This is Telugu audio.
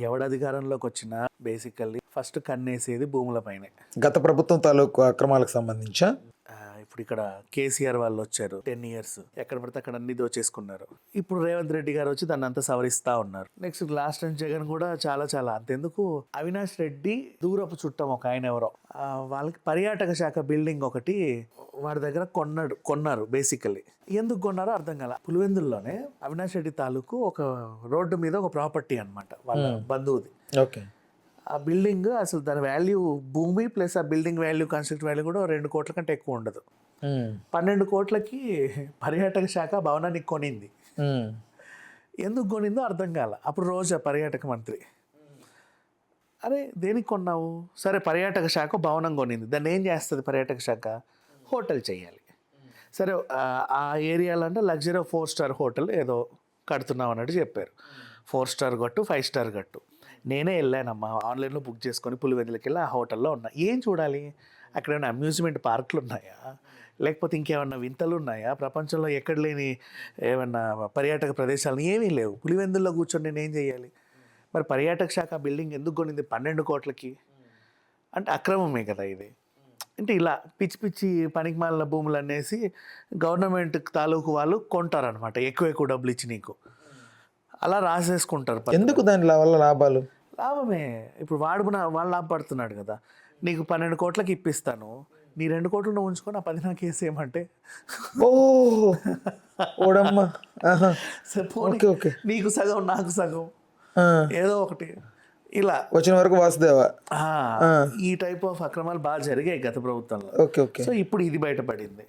ఎవడు అధికారంలోకి వచ్చినా బేసికల్లీ ఫస్ట్ కన్నేసేది భూములపైనే. గత ప్రభుత్వం తాలూకు అక్రమాలకు సంబంధించా? ఇప్పుడు ఇక్కడ కేసీఆర్ వాళ్ళు వచ్చారు 10 years, ఎక్కడ పడితే అక్కడ అన్ని దోచేసుకున్నారు. ఇప్పుడు రేవంత్ రెడ్డి గారు వచ్చి దాన్ని అంతా సవరిస్తా ఉన్నారు. నెక్స్ట్ లాస్ట్ టైం జగన్ కూడా చాలా అంతెందుకు అవినాష్ రెడ్డి దూరపు చుట్టం ఒక ఆయన ఎవరో, వాళ్ళకి పర్యాటక శాఖ బిల్డింగ్ ఒకటి వాడి దగ్గర కొన్నారు బేసికల్లీ. ఎందుకు కొన్నారో అర్థం కాల. పులివెందుల్లోనే అవినాష్ రెడ్డి తాలూకు ఒక రోడ్డు మీద ఒక ప్రాపర్టీ అనమాట వాళ్ళ బంధువుది. ఓకే. ఆ బిల్డింగ్ అసలు దాని వాల్యూ, భూమి ప్లస్ ఆ బిల్డింగ్ వాల్యూ, కన్స్ట్రక్ట్ వాల్యూ కూడా 2 కోట్ల కంటే ఎక్కువ ఉండదు. 12 కోట్లకి పర్యాటక శాఖ భవనానికి కొనింది. ఎందుకు కొనిందో అర్థం కాల. అప్పుడు రోజా పర్యాటక మంత్రి, అరే దేనికి కొన్నావు? సరే పర్యాటక శాఖ భవనం కొనింది, దాన్ని ఏం చేస్తుంది పర్యాటక శాఖ? హోటల్ చేయాలి. సరే ఆ ఏరియాలో అంటే లగ్జరీ 4 star హోటల్ ఏదో కడుతున్నాం అన్నట్టు చెప్పారు. 4 star కట్టు, 5 star కట్టు. నేనే వెళ్ళానమ్మా, ఆన్లైన్లో బుక్ చేసుకొని పులివెందులకి వెళ్ళి ఆ హోటల్లో ఉన్నా. ఏం చూడాలి అక్కడ? ఏమైనా అమ్యూజ్మెంట్ పార్కులు ఉన్నాయా, లేకపోతే ఇంకేమన్నా వింతలు ఉన్నాయా? ప్రపంచంలో ఎక్కడ లేని ఏమన్నా పర్యాటక ప్రదేశాలు ఏమీ లేవు. పులివెందుల్లో కూర్చొని నేను ఏం చేయాలి? మరి పర్యాటక శాఖ బిల్డింగ్ ఎందుకు కొనింది 12 కోట్లకి? అంటే అక్రమమే కదా ఇది. అంటే ఇలా పిచ్చి పనికి మాలిన భూములు అనేసి గవర్నమెంట్ తాలూకు వాళ్ళు కొంటారనమాట, ఎక్కువ డబ్బులు ఇచ్చి నీకు అలా రాసేసుకుంటారు. ఎందుకు దాని వల్ల లాభాలు? లాభమే. ఇప్పుడు వాళ్ళు లాభపడుతున్నాడు కదా. నీకు 12 కోట్లకి ఇప్పిస్తాను, నీ 2 కోట్లు నువ్వు ఉంచుకొని ఆ 10 నాకు వేసేయమంటే ఓడమ్మా. నీకు సగం నాకు సగం, ఏదో ఒకటి ఇలా వచ్చిన వరకు వాసుదేవ. ఈ టైప్ ఆఫ్ అక్రమాలు బాగా జరిగాయి గత ప్రభుత్వంలో. ఓకే. సో ఇప్పుడు ఇది బయటపడింది.